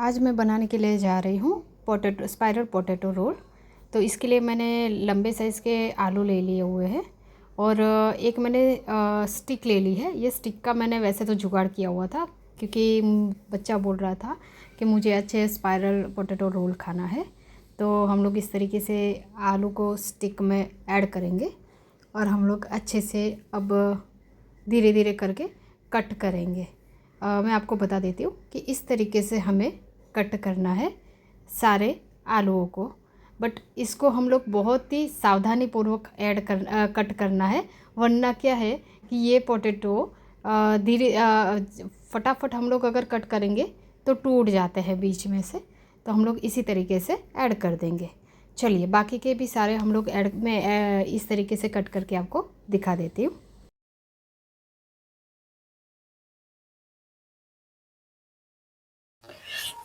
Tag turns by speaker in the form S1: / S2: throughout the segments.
S1: आज मैं बनाने के लिए जा रही हूँ पोटैटो स्पाइरल पोटैटो रोल। तो इसके लिए मैंने लंबे साइज़ के आलू ले लिए हुए हैं और एक मैंने स्टिक ले ली है। ये स्टिक का मैंने वैसे तो जुगाड़ किया हुआ था क्योंकि बच्चा बोल रहा था कि मुझे अच्छे स्पाइरल पोटैटो रोल खाना है। तो हम लोग इस तरीके से आलू को स्टिक में ऐड करेंगे और हम लोग अच्छे से अब धीरे धीरे करके कट करेंगे। मैं आपको बता देती हूँ कि इस तरीके से हमें कट करना है सारे आलूओं को। बट इसको हम लोग बहुत ही सावधानी पूर्वक कट करना है, वरना क्या है कि ये पोटैटो धीरे फटाफट हम लोग अगर कट करेंगे तो टूट जाते हैं बीच में से। तो हम लोग इसी तरीके से ऐड कर देंगे। चलिए बाकी के भी सारे हम लोग इस तरीके से कट करके आपको दिखा देती हूँ।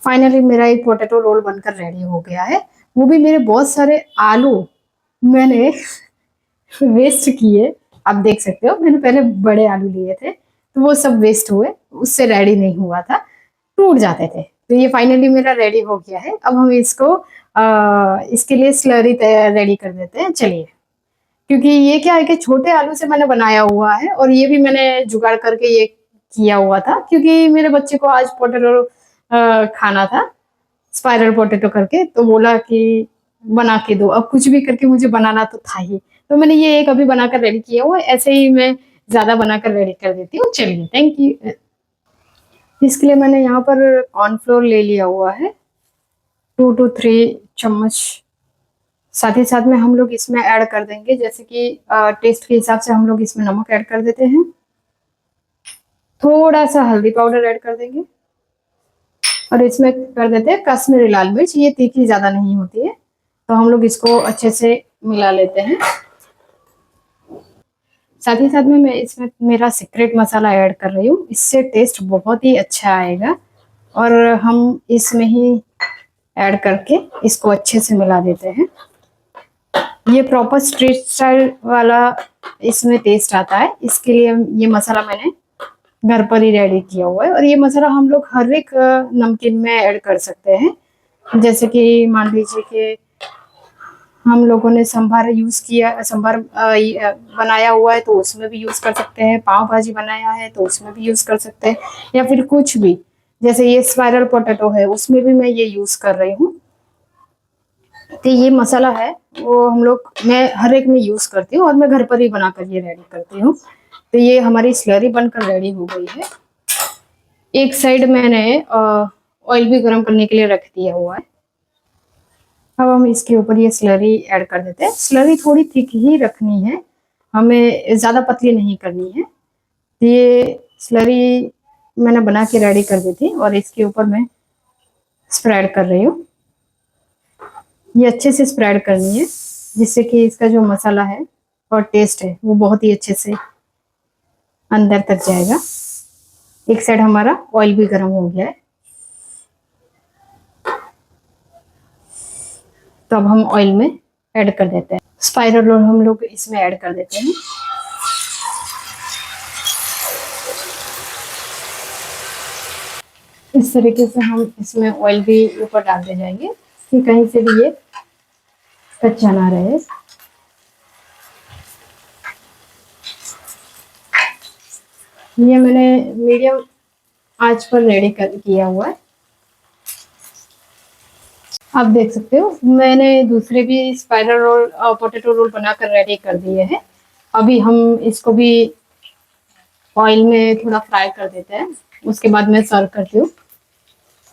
S1: फाइनली मेरा एक पोटैटो रोल बनकर रेडी हो गया है। वो भी मेरे बहुत सारे आलू मैंने वेस्ट किए। आप देख सकते हो, मैंने पहले बड़े आलू लिए थे तो वो सब वेस्ट हुए, उससे रेडी नहीं हुआ था, टूट जाते थे। तो ये फाइनली मेरा रेडी हो गया है। अब हम इसको इसके लिए स्लरी रेडी कर देते हैं। चलिए, क्योंकि ये क्या है कि छोटे आलू से मैंने बनाया हुआ है और ये भी मैंने जुगाड़ करके ये किया हुआ था क्योंकि मेरे बच्चे को आज पोटैटो खाना था स्पाइरल पोटैटो करके। तो बोला कि बना के दो। अब कुछ भी करके मुझे बनाना तो था ही, तो मैंने ये एक अभी बनाकर रेडी किया हुआ है। ऐसे ही मैं ज्यादा बनाकर रेडी कर देती हूँ। चलिए, थैंक यू। इसके लिए मैंने यहाँ पर कॉर्नफ्लोर ले लिया हुआ है 2 to 3 चम्मच। साथ ही साथ में हम लोग इसमें ऐड कर देंगे, जैसे कि टेस्ट के हिसाब से हम लोग इसमें नमक ऐड कर देते हैं। थोड़ा सा हल्दी पाउडर ऐड कर देंगे और इसमें कर देते हैं कश्मीरी लाल मिर्च। ये तीखी ज्यादा नहीं होती है, तो हम लोग इसको अच्छे से मिला लेते हैं। साथ ही साथ में मैं इसमें मेरा सीक्रेट मसाला ऐड कर रही हूँ, इससे टेस्ट बहुत ही अच्छा आएगा। और हम इसमें ही ऐड करके इसको अच्छे से मिला देते हैं। ये प्रॉपर स्ट्रीट स्टाइल वाला इसमें टेस्ट आता है, इसके लिए ये मसाला मैंने घर पर ही रेडी किया हुआ है। और ये मसाला हम लोग हर एक नमकीन में ऐड कर सकते हैं। जैसे कि मान लीजिए कि हम लोगों ने संभार यूज किया, संभार बनाया हुआ है तो उसमें भी यूज कर सकते हैं। पाव भाजी बनाया है तो उसमें भी यूज कर सकते हैं, या फिर कुछ भी। जैसे ये स्पाइरल पोटैटो है उसमें भी मैं ये यूज कर रही हूँ। तो ये मसाला है वो हम लोग मैं हर एक में यूज करती हूँ और मैं घर पर ही बनाकर ये रेडी करती हूँ। तो ये हमारी स्लरी बनकर रेडी हो गई है। एक साइड मैंने ऑयल भी गर्म करने के लिए रख दिया हुआ है। अब हम इसके ऊपर ये स्लरी ऐड कर देते हैं। स्लरी थोड़ी थिक ही रखनी है, हमें ज्यादा पतली नहीं करनी है। ये स्लरी मैंने बना के रेडी कर दी थी और इसके ऊपर मैं स्प्रेड कर रही हूँ। ये अच्छे से स्प्रेड करनी है जिससे कि इसका जो मसाला है और टेस्ट है वो बहुत ही अच्छे से अंदर तक जाएगा। एक साइड हमारा ऑयल भी गर्म हो गया है, तो अब हम ऑयल में ऐड कर देते हैं। स्पाइरल रोल हम लोग इसमें ऐड कर देते हैं। इस तरीके से हम इसमें ऑयल भी ऊपर डालते जाएंगे कि कहीं से भी ये कच्चा ना रहे। ये मैंने मीडियम आंच पर रेडी किया हुआ है। आप देख सकते हो मैंने दूसरे भी स्पाइरल रोल पोटैटो रोल बनाकर रेडी कर दिए हैं। अभी हम इसको भी ऑयल में थोड़ा फ्राई कर देते हैं, उसके बाद मैं सर्व करती हूँ।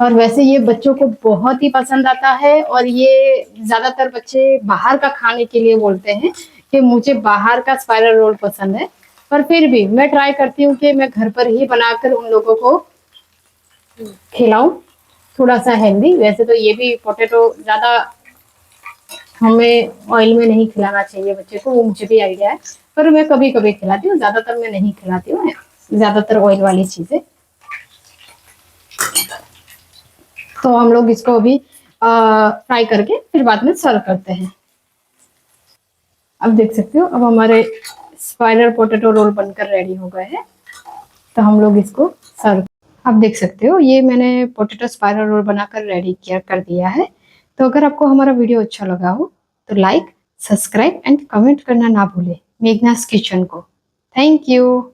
S1: और वैसे ये बच्चों को बहुत ही पसंद आता है और ये ज्यादातर बच्चे बाहर का खाने के लिए बोलते हैं कि मुझे बाहर का स्पाइरल रोल पसंद है। पर फिर भी मैं ट्राई करती हूँ कि मैं घर पर ही बनाकर उन लोगों को खिलाऊं, थोड़ा सा हेल्दी। वैसे तो ये भी पोटैटो ज्यादा हमें ऑयल में नहीं खिलाना चाहिए बच्चे को, वो मुझे भी आइडिया है। पर मैं कभी कभी खिलाती हूँ, ज्यादातर मैं नहीं खिलाती हूँ ज्यादातर ऑयल वाली चीजें। तो हम लोग इसको अभी फ्राई करके फिर बाद में सर्व करते हैं। अब देख सकते हो अब हमारे स्पाइरल पोटैटो रोल बनकर रेडी हो गए हैं। तो हम लोग इसको सर्व आप देख सकते हो ये मैंने पोटैटो स्पाइरल रोल बनाकर रेडी किया कर दिया है। तो अगर आपको हमारा वीडियो अच्छा लगा हो तो लाइक, सब्सक्राइब एंड कमेंट करना ना भूलें मेघनास किचन को। Thank you.